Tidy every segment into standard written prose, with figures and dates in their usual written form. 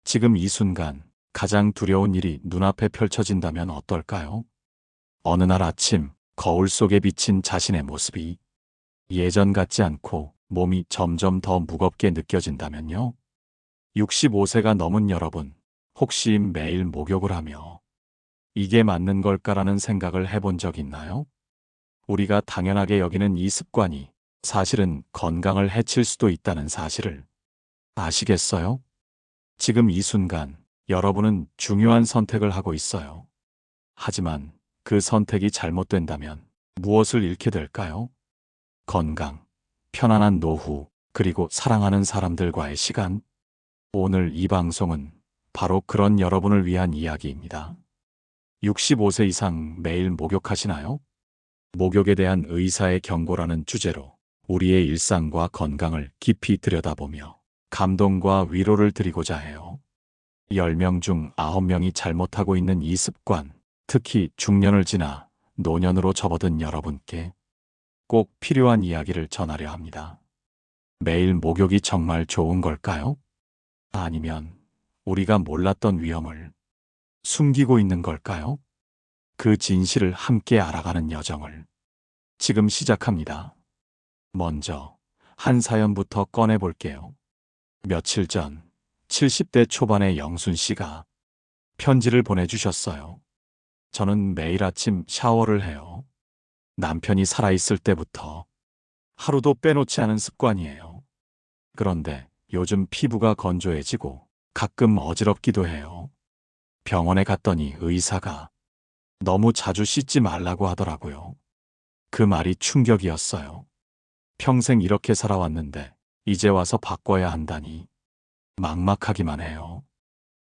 지금 이 순간 가장 두려운 일이 눈앞에 펼쳐진다면 어떨까요? 어느 날 아침 거울 속에 비친 자신의 모습이 예전 같지 않고 몸이 점점 더 무겁게 느껴진다면요. 65세가 넘은 여러분, 혹시 매일 목욕을 하며 이게 맞는 걸까라는 생각을 해본 적 있나요? 우리가 당연하게 여기는 이 습관이 사실은 건강을 해칠 수도 있다는 사실을 아시겠어요? 지금 이 순간 여러분은 중요한 선택을 하고 있어요. 하지만 그 선택이 잘못된다면 무엇을 잃게 될까요? 건강, 편안한 노후, 그리고 사랑하는 사람들과의 시간. 오늘 이 방송은 바로 그런 여러분을 위한 이야기입니다. 65세 이상 매일 목욕하시나요? 목욕에 대한 의사의 경고라는 주제로 우리의 일상과 건강을 깊이 들여다보며 감동과 위로를 드리고자 해요. 10명 중 9명이 잘못하고 있는 이 습관, 특히 중년을 지나 노년으로 접어든 여러분께 꼭 필요한 이야기를 전하려 합니다. 매일 목욕이 정말 좋은 걸까요? 아니면 우리가 몰랐던 위험을 숨기고 있는 걸까요? 그 진실을 함께 알아가는 여정을 지금 시작합니다. 먼저 한 사연부터 꺼내볼게요. 며칠 전 70대 초반의 영순 씨가 편지를 보내주셨어요. 저는 매일 아침 샤워를 해요. 남편이 살아있을 때부터 하루도 빼놓지 않은 습관이에요. 그런데 요즘 피부가 건조해지고 가끔 어지럽기도 해요. 병원에 갔더니 의사가 너무 자주 씻지 말라고 하더라고요. 그 말이 충격이었어요. 평생 이렇게 살아왔는데 이제 와서 바꿔야 한다니 막막하기만 해요.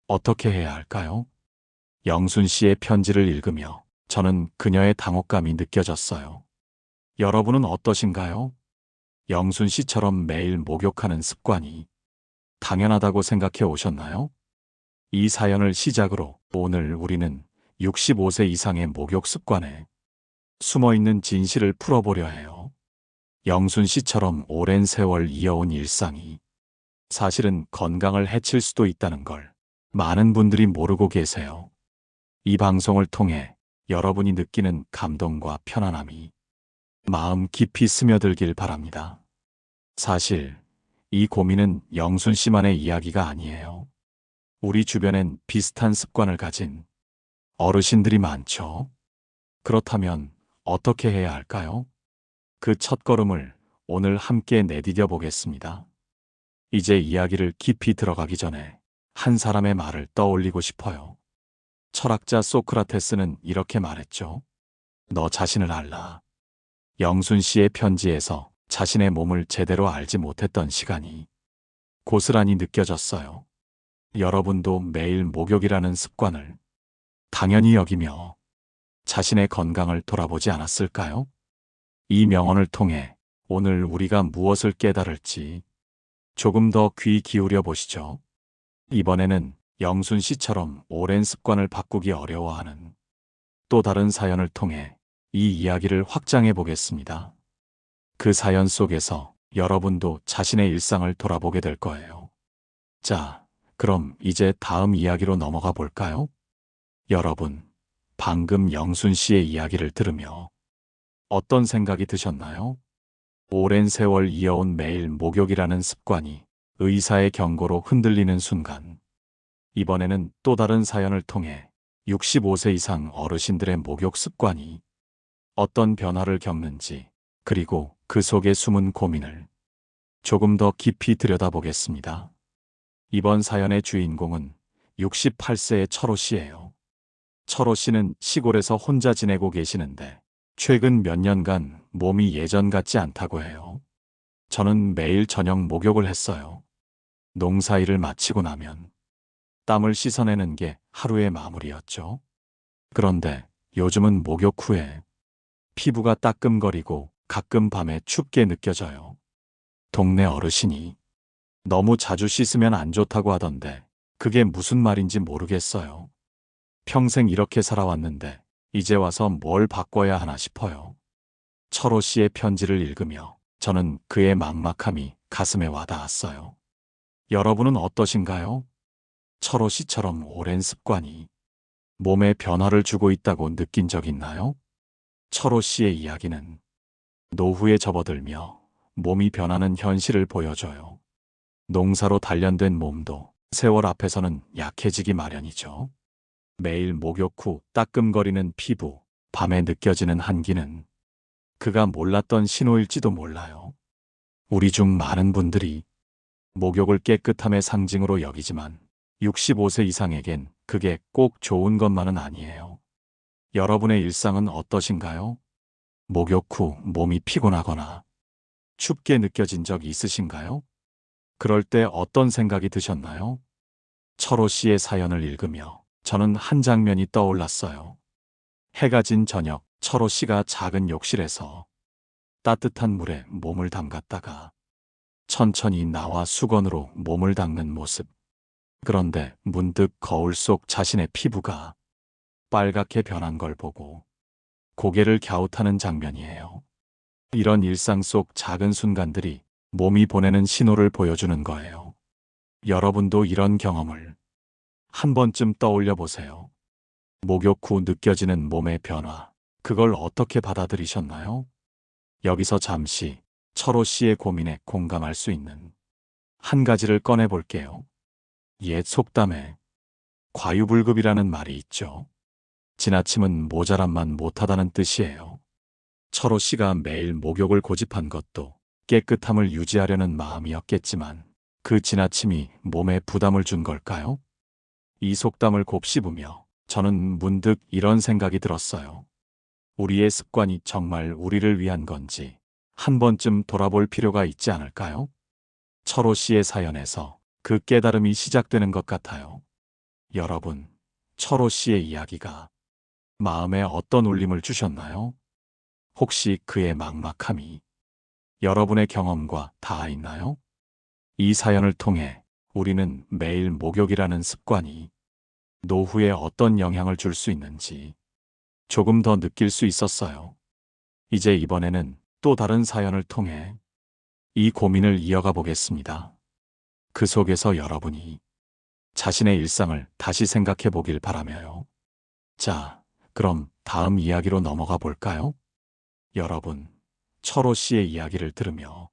어떻게 해야 할까요? 영순 씨의 편지를 읽으며 저는 그녀의 당혹감이 느껴졌어요. 여러분은 어떠신가요? 영순 씨처럼 매일 목욕하는 습관이 당연하다고 생각해 오셨나요? 이 사연을 시작으로 오늘 우리는 65세 이상의 목욕 습관에 숨어있는 진실을 풀어보려 해요. 영순 씨처럼 오랜 세월 이어온 일상이 사실은 건강을 해칠 수도 있다는 걸 많은 분들이 모르고 계세요. 이 방송을 통해 여러분이 느끼는 감동과 편안함이 마음 깊이 스며들길 바랍니다. 사실 이 고민은 영순 씨만의 이야기가 아니에요. 우리 주변엔 비슷한 습관을 가진 어르신들이 많죠. 그렇다면 어떻게 해야 할까요? 그 첫걸음을 오늘 함께 내디뎌 보겠습니다. 이제 이야기를 깊이 들어가기 전에 한 사람의 말을 떠올리고 싶어요. 철학자 소크라테스는 이렇게 말했죠. 너 자신을 알라. 영순 씨의 편지에서 자신의 몸을 제대로 알지 못했던 시간이 고스란히 느껴졌어요. 여러분도 매일 목욕이라는 습관을 당연히 여기며 자신의 건강을 돌아보지 않았을까요? 이 명언을 통해 오늘 우리가 무엇을 깨달을지 조금 더 귀 기울여 보시죠. 이번에는 영순 씨처럼 오랜 습관을 바꾸기 어려워하는 또 다른 사연을 통해 이 이야기를 확장해 보겠습니다. 그 사연 속에서 여러분도 자신의 일상을 돌아보게 될 거예요. 자, 그럼 이제 다음 이야기로 넘어가 볼까요? 여러분, 방금 영순 씨의 이야기를 들으며 어떤 생각이 드셨나요? 오랜 세월 이어온 매일 목욕이라는 습관이 의사의 경고로 흔들리는 순간, 이번에는 또 다른 사연을 통해 65세 이상 어르신들의 목욕 습관이 어떤 변화를 겪는지, 그리고 그 속에 숨은 고민을 조금 더 깊이 들여다보겠습니다. 이번 사연의 주인공은 68세의 철호 씨예요. 철호 씨는 시골에서 혼자 지내고 계시는데 최근 몇 년간 몸이 예전 같지 않다고 해요. 저는 매일 저녁 목욕을 했어요. 농사일을 마치고 나면 땀을 씻어내는 게 하루의 마무리였죠. 그런데 요즘은 목욕 후에 피부가 따끔거리고 가끔 밤에 춥게 느껴져요. 동네 어르신이 너무 자주 씻으면 안 좋다고 하던데 그게 무슨 말인지 모르겠어요. 평생 이렇게 살아왔는데 이제 와서 뭘 바꿔야 하나 싶어요. 철호 씨의 편지를 읽으며 저는 그의 막막함이 가슴에 와닿았어요. 여러분은 어떠신가요? 철호 씨처럼 오랜 습관이 몸에 변화를 주고 있다고 느낀 적 있나요? 철호 씨의 이야기는 노후에 접어들며 몸이 변하는 현실을 보여줘요. 농사로 단련된 몸도 세월 앞에서는 약해지기 마련이죠. 매일 목욕 후 따끔거리는 피부, 밤에 느껴지는 한기는 그가 몰랐던 신호일지도 몰라요. 우리 중 많은 분들이 목욕을 깨끗함의 상징으로 여기지만 65세 이상에겐 그게 꼭 좋은 것만은 아니에요. 여러분의 일상은 어떠신가요? 목욕 후 몸이 피곤하거나 춥게 느껴진 적 있으신가요? 그럴 때 어떤 생각이 드셨나요? 철호 씨의 사연을 읽으며 저는 한 장면이 떠올랐어요. 해가 진 저녁, 철호 씨가 작은 욕실에서 따뜻한 물에 몸을 담갔다가 천천히 나와 수건으로 몸을 닦는 모습. 그런데 문득 거울 속 자신의 피부가 빨갛게 변한 걸 보고 고개를 갸웃하는 장면이에요. 이런 일상 속 작은 순간들이 몸이 보내는 신호를 보여주는 거예요. 여러분도 이런 경험을 한 번쯤 떠올려 보세요. 목욕 후 느껴지는 몸의 변화, 그걸 어떻게 받아들이셨나요? 여기서 잠시 철호 씨의 고민에 공감할 수 있는 한 가지를 꺼내 볼게요. 옛 속담에 과유불급이라는 말이 있죠. 지나침은 모자람만 못하다는 뜻이에요. 철호 씨가 매일 목욕을 고집한 것도 깨끗함을 유지하려는 마음이었겠지만 그 지나침이 몸에 부담을 준 걸까요? 이 속담을 곱씹으며 저는 문득 이런 생각이 들었어요. 우리의 습관이 정말 우리를 위한 건지 한 번쯤 돌아볼 필요가 있지 않을까요? 철호 씨의 사연에서 그 깨달음이 시작되는 것 같아요. 여러분, 철호 씨의 이야기가 마음에 어떤 울림을 주셨나요? 혹시 그의 막막함이 여러분의 경험과 닿아 있나요? 이 사연을 통해 우리는 매일 목욕이라는 습관이 노후에 어떤 영향을 줄 수 있는지 조금 더 느낄 수 있었어요. 이제 이번에는 또 다른 사연을 통해 이 고민을 이어가 보겠습니다. 그 속에서 여러분이 자신의 일상을 다시 생각해 보길 바라며요. 자, 그럼 다음 이야기로 넘어가 볼까요? 여러분, 철호 씨의 이야기를 들으며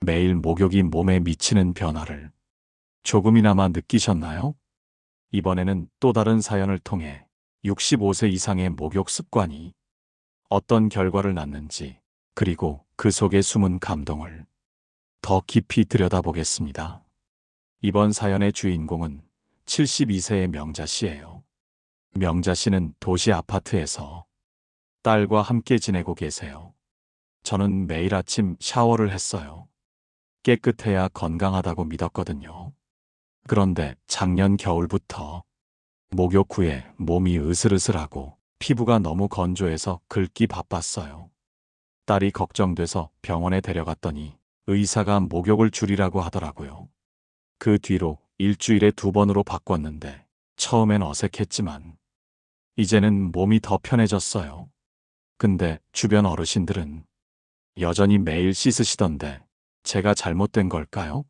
매일 목욕이 몸에 미치는 변화를 조금이나마 느끼셨나요? 이번에는 또 다른 사연을 통해 65세 이상의 목욕 습관이 어떤 결과를 낳는지, 그리고 그 속에 숨은 감동을 더 깊이 들여다보겠습니다. 이번 사연의 주인공은 72세의 명자 씨예요. 명자 씨는 도시 아파트에서 딸과 함께 지내고 계세요. 저는 매일 아침 샤워를 했어요. 깨끗해야 건강하다고 믿었거든요. 그런데 작년 겨울부터 목욕 후에 몸이 으슬으슬하고 피부가 너무 건조해서 긁기 바빴어요. 딸이 걱정돼서 병원에 데려갔더니 의사가 목욕을 줄이라고 하더라고요. 그 뒤로 일주일에 2번으로 바꿨는데 처음엔 어색했지만 이제는 몸이 더 편해졌어요. 근데 주변 어르신들은 여전히 매일 씻으시던데 제가 잘못된 걸까요?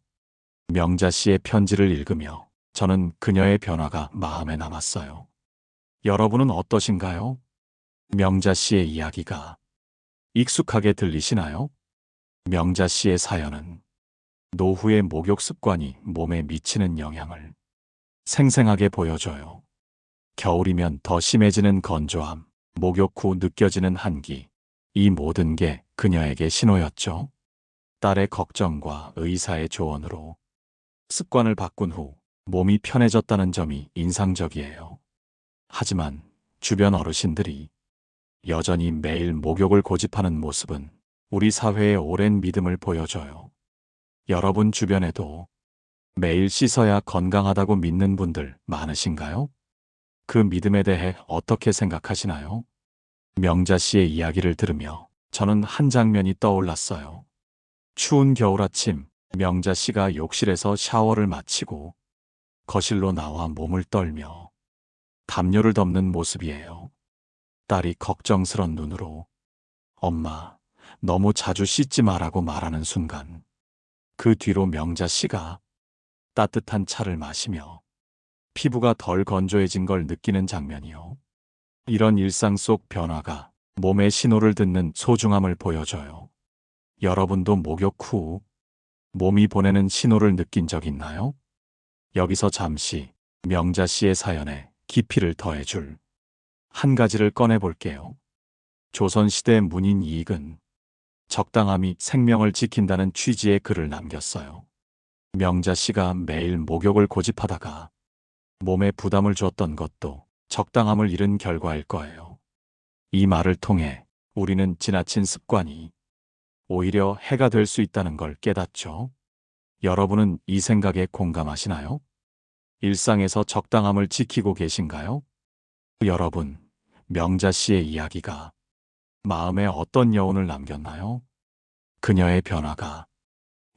명자 씨의 편지를 읽으며 저는 그녀의 변화가 마음에 남았어요. 여러분은 어떠신가요? 명자 씨의 이야기가 익숙하게 들리시나요? 명자 씨의 사연은 노후의 목욕 습관이 몸에 미치는 영향을 생생하게 보여줘요. 겨울이면 더 심해지는 건조함, 목욕 후 느껴지는 한기, 이 모든 게 그녀에게 신호였죠. 딸의 걱정과 의사의 조언으로 습관을 바꾼 후 몸이 편해졌다는 점이 인상적이에요. 하지만 주변 어르신들이 여전히 매일 목욕을 고집하는 모습은 우리 사회의 오랜 믿음을 보여줘요. 여러분 주변에도 매일 씻어야 건강하다고 믿는 분들 많으신가요? 그 믿음에 대해 어떻게 생각하시나요? 명자 씨의 이야기를 들으며 저는 한 장면이 떠올랐어요. 추운 겨울 아침, 명자 씨가 욕실에서 샤워를 마치고 거실로 나와 몸을 떨며 담요를 덮는 모습이에요. 딸이 걱정스런 눈으로 엄마, 너무 자주 씻지 마라고 말하는 순간 그 뒤로 명자 씨가 따뜻한 차를 마시며 피부가 덜 건조해진 걸 느끼는 장면이요. 이런 일상 속 변화가 몸의 신호를 듣는 소중함을 보여줘요. 여러분도 목욕 후 몸이 보내는 신호를 느낀 적 있나요? 여기서 잠시 명자 씨의 사연에 깊이를 더해줄 한 가지를 꺼내 볼게요. 조선시대 문인 이익은 적당함이 생명을 지킨다는 취지의 글을 남겼어요. 명자 씨가 매일 목욕을 고집하다가 몸에 부담을 주었던 것도 적당함을 잃은 결과일 거예요. 이 말을 통해 우리는 지나친 습관이 오히려 해가 될 수 있다는 걸 깨닫죠. 여러분은 이 생각에 공감하시나요? 일상에서 적당함을 지키고 계신가요? 여러분, 명자 씨의 이야기가 마음에 어떤 여운을 남겼나요? 그녀의 변화가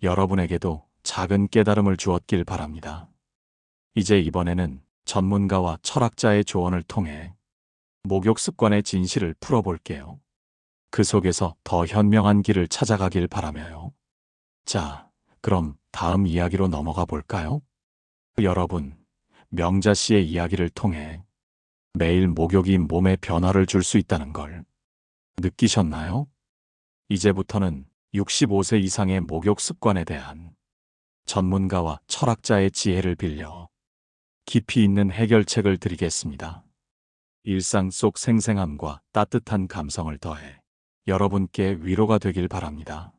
여러분에게도 작은 깨달음을 주었길 바랍니다. 이제 이번에는 전문가와 철학자의 조언을 통해 목욕 습관의 진실을 풀어볼게요. 그 속에서 더 현명한 길을 찾아가길 바라며요. 자, 그럼 다음 이야기로 넘어가 볼까요? 여러분, 명자 씨의 이야기를 통해 매일 목욕이 몸에 변화를 줄 수 있다는 걸 느끼셨나요? 이제부터는 65세 이상의 목욕 습관에 대한 전문가와 철학자의 지혜를 빌려 깊이 있는 해결책을 드리겠습니다. 일상 속 생생함과 따뜻한 감성을 더해 여러분께 위로가 되길 바랍니다.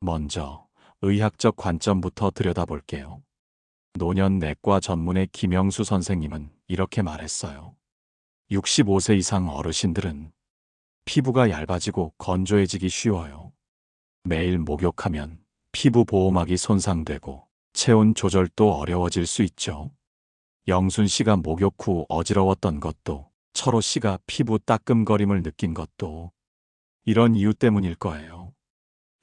먼저 의학적 관점부터 들여다볼게요. 노년내과 전문의 김영수 선생님은 이렇게 말했어요. 65세 이상 어르신들은 피부가 얇아지고 건조해지기 쉬워요. 매일 목욕하면 피부 보호막이 손상되고 체온 조절도 어려워질 수 있죠. 영순 씨가 목욕 후 어지러웠던 것도, 철호 씨가 피부 따끔거림을 느낀 것도 이런 이유 때문일 거예요.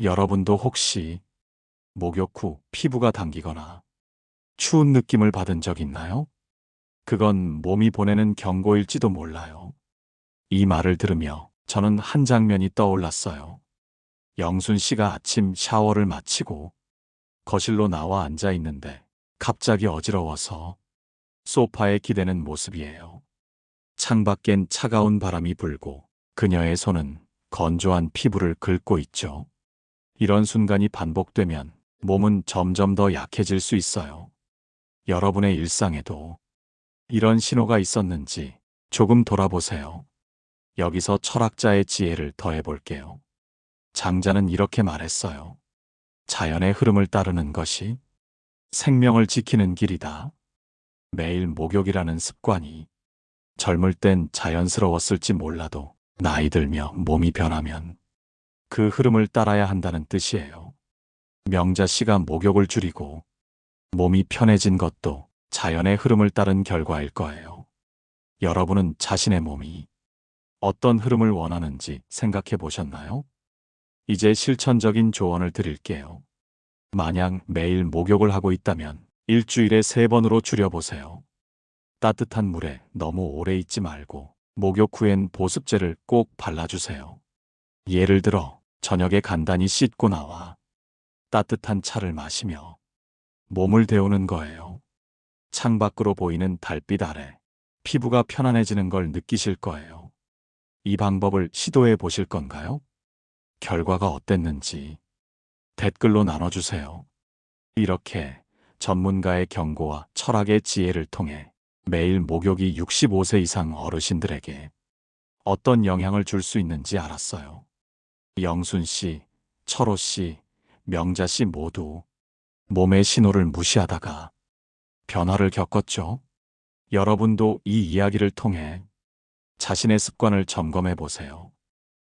여러분도 혹시 목욕 후 피부가 당기거나 추운 느낌을 받은 적 있나요? 그건 몸이 보내는 경고일지도 몰라요. 이 말을 들으며 저는 한 장면이 떠올랐어요. 영순 씨가 아침 샤워를 마치고 거실로 나와 앉아 있는데 갑자기 어지러워서 소파에 기대는 모습이에요. 창밖엔 차가운 바람이 불고 그녀의 손은 건조한 피부를 긁고 있죠. 이런 순간이 반복되면 몸은 점점 더 약해질 수 있어요. 여러분의 일상에도 이런 신호가 있었는지 조금 돌아보세요. 여기서 철학자의 지혜를 더해볼게요. 장자는 이렇게 말했어요. 자연의 흐름을 따르는 것이 생명을 지키는 길이다. 매일 목욕이라는 습관이 젊을 땐 자연스러웠을지 몰라도 나이 들며 몸이 변하면 그 흐름을 따라야 한다는 뜻이에요. 명자 씨가 목욕을 줄이고 몸이 편해진 것도 자연의 흐름을 따른 결과일 거예요. 여러분은 자신의 몸이 어떤 흐름을 원하는지 생각해 보셨나요? 이제 실천적인 조언을 드릴게요. 만약 매일 목욕을 하고 있다면 일주일에 3번으로 줄여보세요. 따뜻한 물에 너무 오래 있지 말고 목욕 후엔 보습제를 꼭 발라주세요. 예를 들어 저녁에 간단히 씻고 나와 따뜻한 차를 마시며 몸을 데우는 거예요. 창밖으로 보이는 달빛 아래 피부가 편안해지는 걸 느끼실 거예요. 이 방법을 시도해 보실 건가요? 결과가 어땠는지 댓글로 나눠주세요. 이렇게 전문가의 경고와 철학의 지혜를 통해 매일 목욕이 65세 이상 어르신들에게 어떤 영향을 줄 수 있는지 알았어요. 영순 씨, 철호 씨, 명자 씨 모두 몸의 신호를 무시하다가 변화를 겪었죠. 여러분도 이 이야기를 통해 자신의 습관을 점검해 보세요.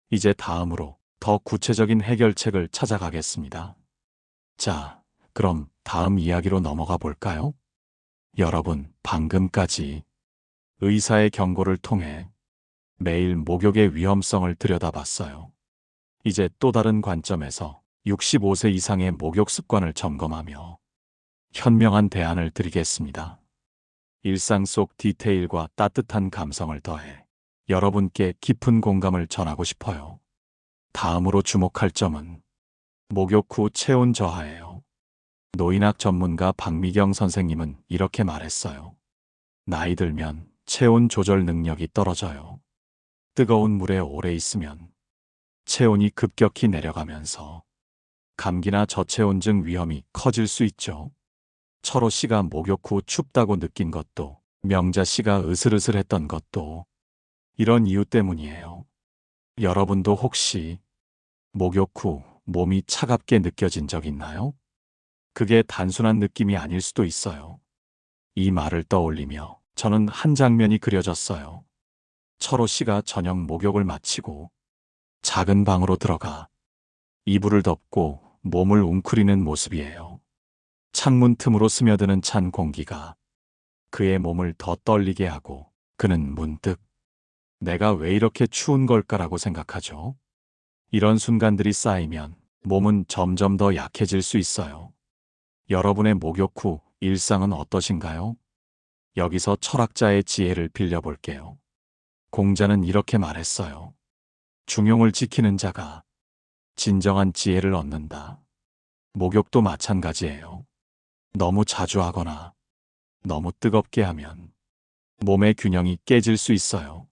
이제 다음으로 더 구체적인 해결책을 찾아가겠습니다. 자, 그럼 다음 이야기로 넘어가 볼까요? 여러분, 방금까지 의사의 경고를 통해 매일 목욕의 위험성을 들여다봤어요. 이제 또 다른 관점에서 65세 이상의 목욕 습관을 점검하며 현명한 대안을 드리겠습니다. 일상 속 디테일과 따뜻한 감성을 더해 여러분께 깊은 공감을 전하고 싶어요. 다음으로 주목할 점은 목욕 후 체온 저하예요. 노인학 전문가 박미경 선생님은 이렇게 말했어요. 나이 들면 체온 조절 능력이 떨어져요. 뜨거운 물에 오래 있으면 체온이 급격히 내려가면서 감기나 저체온증 위험이 커질 수 있죠. 철호 씨가 목욕 후 춥다고 느낀 것도, 명자 씨가 으슬으슬했던 것도 이런 이유 때문이에요. 여러분도 혹시 목욕 후 몸이 차갑게 느껴진 적 있나요? 그게 단순한 느낌이 아닐 수도 있어요. 이 말을 떠올리며 저는 한 장면이 그려졌어요. 철호 씨가 저녁 목욕을 마치고 작은 방으로 들어가 이불을 덮고 몸을 웅크리는 모습이에요. 창문 틈으로 스며드는 찬 공기가 그의 몸을 더 떨리게 하고 그는 문득 내가 왜 이렇게 추운 걸까라고 생각하죠. 이런 순간들이 쌓이면 몸은 점점 더 약해질 수 있어요. 여러분의 목욕 후 일상은 어떠신가요? 여기서 철학자의 지혜를 빌려볼게요. 공자는 이렇게 말했어요. 중용을 지키는 자가 진정한 지혜를 얻는다. 목욕도 마찬가지예요. 너무 자주 하거나 너무 뜨겁게 하면 몸의 균형이 깨질 수 있어요.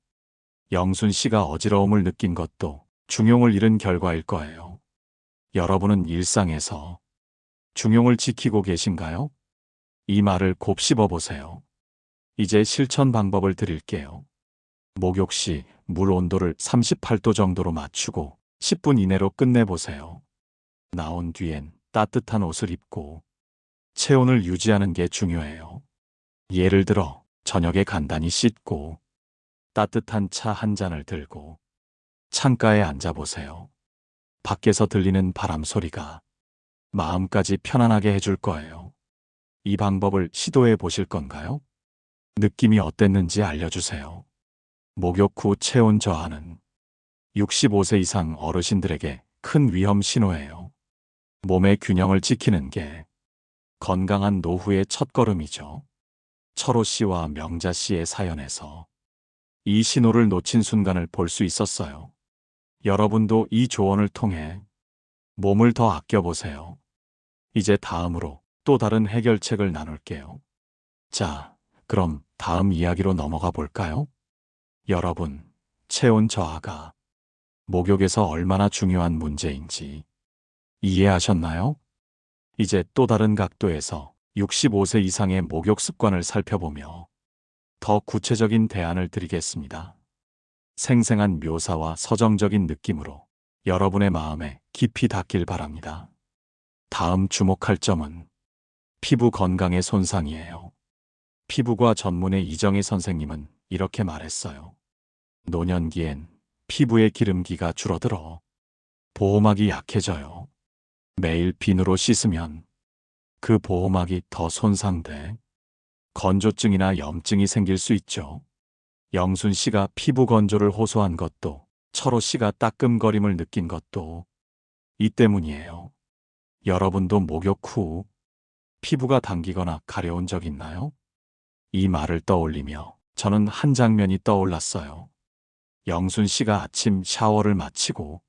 영순 씨가 어지러움을 느낀 것도 중용을 잃은 결과일 거예요. 여러분은 일상에서 중용을 지키고 계신가요? 이 말을 곱씹어 보세요. 이제 실천 방법을 드릴게요. 목욕 시 물 온도를 38도 정도로 맞추고 10분 이내로 끝내보세요. 나온 뒤엔 따뜻한 옷을 입고 체온을 유지하는 게 중요해요. 예를 들어 저녁에 간단히 씻고 따뜻한 차 한 잔을 들고 창가에 앉아보세요. 밖에서 들리는 바람 소리가 마음까지 편안하게 해줄 거예요. 이 방법을 시도해 보실 건가요? 느낌이 어땠는지 알려주세요. 목욕 후 체온 저하는 65세 이상 어르신들에게 큰 위험 신호예요. 몸의 균형을 지키는 게 건강한 노후의 첫걸음이죠. 철호 씨와 명자 씨의 사연에서 이 신호를 놓친 순간을 볼 수 있었어요. 여러분도 이 조언을 통해 몸을 더 아껴보세요. 이제 다음으로 또 다른 해결책을 나눌게요. 자, 그럼 다음 이야기로 넘어가 볼까요? 여러분, 체온 저하가 목욕에서 얼마나 중요한 문제인지 이해하셨나요? 이제 또 다른 각도에서 65세 이상의 목욕 습관을 살펴보며 더 구체적인 대안을 드리겠습니다. 생생한 묘사와 서정적인 느낌으로 여러분의 마음에 깊이 닿길 바랍니다. 다음 주목할 점은 피부 건강의 손상이에요. 피부과 전문의 이정희 선생님은 이렇게 말했어요. 노년기엔 피부의 기름기가 줄어들어 보호막이 약해져요. 매일 비누로 씻으면 그 보호막이 더 손상돼 건조증이나 염증이 생길 수 있죠. 영순 씨가 피부 건조를 호소한 것도, 철호 씨가 따끔거림을 느낀 것도 이 때문이에요. 여러분도 목욕 후 피부가 당기거나 가려운 적 있나요? 이 말을 떠올리며 저는 한 장면이 떠올랐어요. 영순 씨가 아침 샤워를 마치고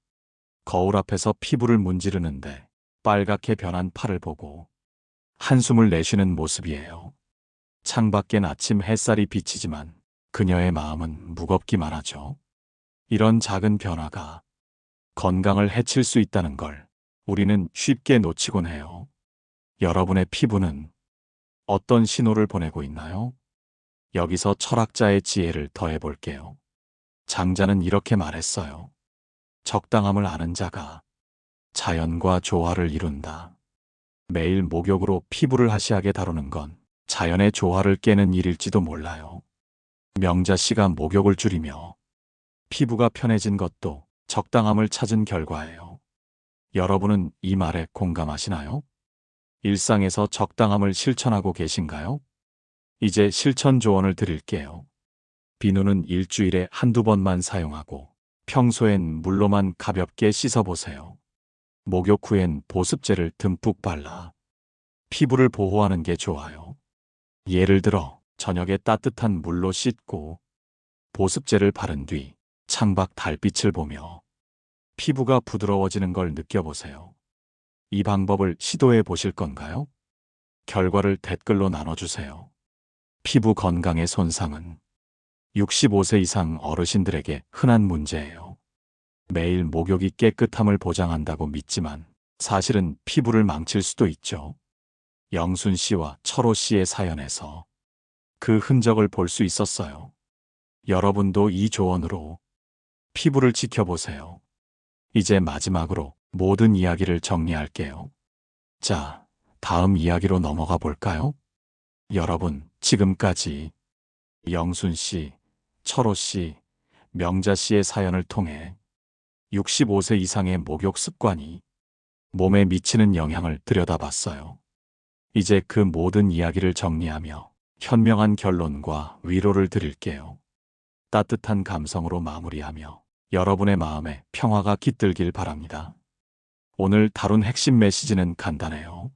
거울 앞에서 피부를 문지르는데 빨갛게 변한 팔을 보고 한숨을 내쉬는 모습이에요. 창밖엔 아침 햇살이 비치지만 그녀의 마음은 무겁기만 하죠. 이런 작은 변화가 건강을 해칠 수 있다는 걸 우리는 쉽게 놓치곤 해요. 여러분의 피부는 어떤 신호를 보내고 있나요? 여기서 철학자의 지혜를 더해 볼게요. 장자는 이렇게 말했어요. 적당함을 아는 자가 자연과 조화를 이룬다. 매일 목욕으로 피부를 하시하게 다루는 건 자연의 조화를 깨는 일일지도 몰라요. 명자 씨가 목욕을 줄이며 피부가 편해진 것도 적당함을 찾은 결과예요. 여러분은 이 말에 공감하시나요? 일상에서 적당함을 실천하고 계신가요? 이제 실천 조언을 드릴게요. 비누는 일주일에 한두 번만 사용하고 평소엔 물로만 가볍게 씻어보세요. 목욕 후엔 보습제를 듬뿍 발라 피부를 보호하는 게 좋아요. 예를 들어 저녁에 따뜻한 물로 씻고 보습제를 바른 뒤 창밖 달빛을 보며 피부가 부드러워지는 걸 느껴보세요. 이 방법을 시도해 보실 건가요? 결과를 댓글로 나눠주세요. 피부 건강의 손상은 65세 이상 어르신들에게 흔한 문제예요. 매일 목욕이 깨끗함을 보장한다고 믿지만 사실은 피부를 망칠 수도 있죠. 영순 씨와 철호 씨의 사연에서 그 흔적을 볼 수 있었어요. 여러분도 이 조언으로 피부를 지켜보세요. 이제 마지막으로 모든 이야기를 정리할게요. 자, 다음 이야기로 넘어가 볼까요? 여러분, 지금까지 영순 씨, 철호 씨, 명자 씨의 사연을 통해 65세 이상의 목욕 습관이 몸에 미치는 영향을 들여다봤어요. 이제 그 모든 이야기를 정리하며 현명한 결론과 위로를 드릴게요. 따뜻한 감성으로 마무리하며 여러분의 마음에 평화가 깃들길 바랍니다. 오늘 다룬 핵심 메시지는 간단해요.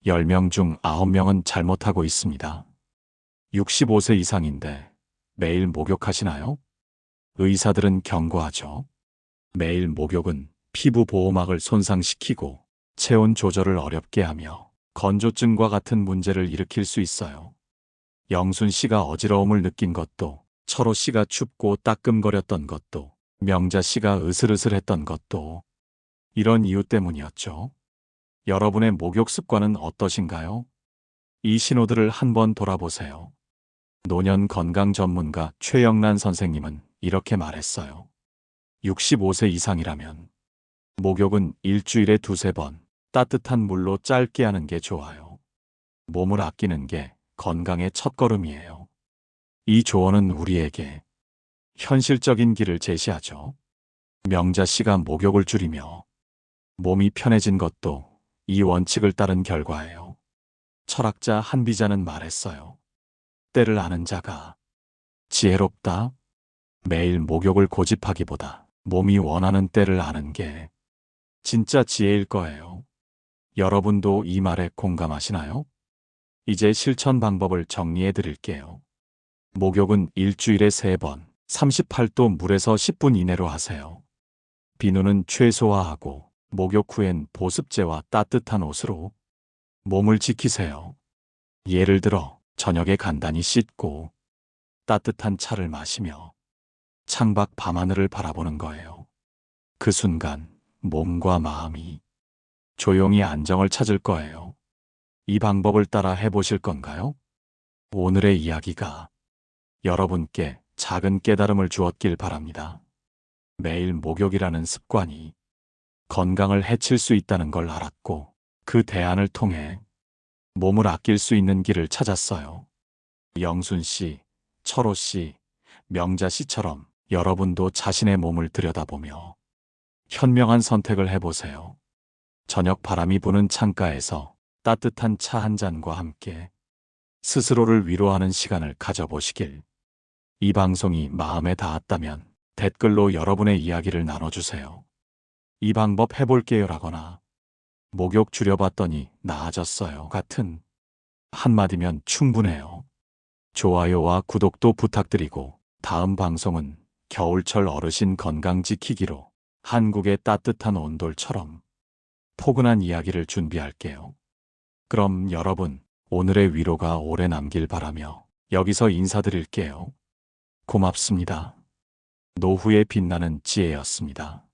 10명 중 9명은 잘못하고 있습니다. 65세 이상인데 매일 목욕하시나요? 의사들은 경고하죠. 매일 목욕은 피부 보호막을 손상시키고 체온 조절을 어렵게 하며 건조증과 같은 문제를 일으킬 수 있어요. 영순 씨가 어지러움을 느낀 것도, 철호 씨가 춥고 따끔거렸던 것도, 명자 씨가 으슬으슬했던 것도 이런 이유 때문이었죠. 여러분의 목욕 습관은 어떠신가요? 이 신호들을 한번 돌아보세요. 노년 건강 전문가 최영란 선생님은 이렇게 말했어요. 65세 이상이라면 목욕은 일주일에 2~3번 따뜻한 물로 짧게 하는 게 좋아요. 몸을 아끼는 게 건강의 첫걸음이에요. 이 조언은 우리에게 현실적인 길을 제시하죠. 명자 씨가 목욕을 줄이며 몸이 편해진 것도 이 원칙을 따른 결과예요. 철학자 한비자는 말했어요. 때를 아는 자가 지혜롭다. 매일 목욕을 고집하기보다 몸이 원하는 때를 아는 게 진짜 지혜일 거예요. 여러분도 이 말에 공감하시나요? 이제 실천 방법을 정리해 드릴게요. 목욕은 일주일에 3번, 38도 물에서 10분 이내로 하세요. 비누는 최소화하고 목욕 후엔 보습제와 따뜻한 옷으로 몸을 지키세요. 예를 들어 저녁에 간단히 씻고 따뜻한 차를 마시며 창밖 밤하늘을 바라보는 거예요. 그 순간 몸과 마음이 조용히 안정을 찾을 거예요. 이 방법을 따라 해보실 건가요? 오늘의 이야기가 여러분께 작은 깨달음을 주었길 바랍니다. 매일 목욕이라는 습관이 건강을 해칠 수 있다는 걸 알았고 그 대안을 통해 몸을 아낄 수 있는 길을 찾았어요. 영순 씨, 철호 씨, 명자 씨처럼 여러분도 자신의 몸을 들여다보며 현명한 선택을 해보세요. 저녁 바람이 부는 창가에서 따뜻한 차 한 잔과 함께 스스로를 위로하는 시간을 가져보시길. 이 방송이 마음에 닿았다면 댓글로 여러분의 이야기를 나눠주세요. 이 방법 해볼게요라거나 목욕 줄여봤더니 나아졌어요 같은 한마디면 충분해요. 좋아요와 구독도 부탁드리고 다음 방송은 겨울철 어르신 건강 지키기로 한국의 따뜻한 온돌처럼 포근한 이야기를 준비할게요. 그럼 여러분, 오늘의 위로가 오래 남길 바라며 여기서 인사드릴게요. 고맙습니다. 노후에 빛나는 지혜였습니다.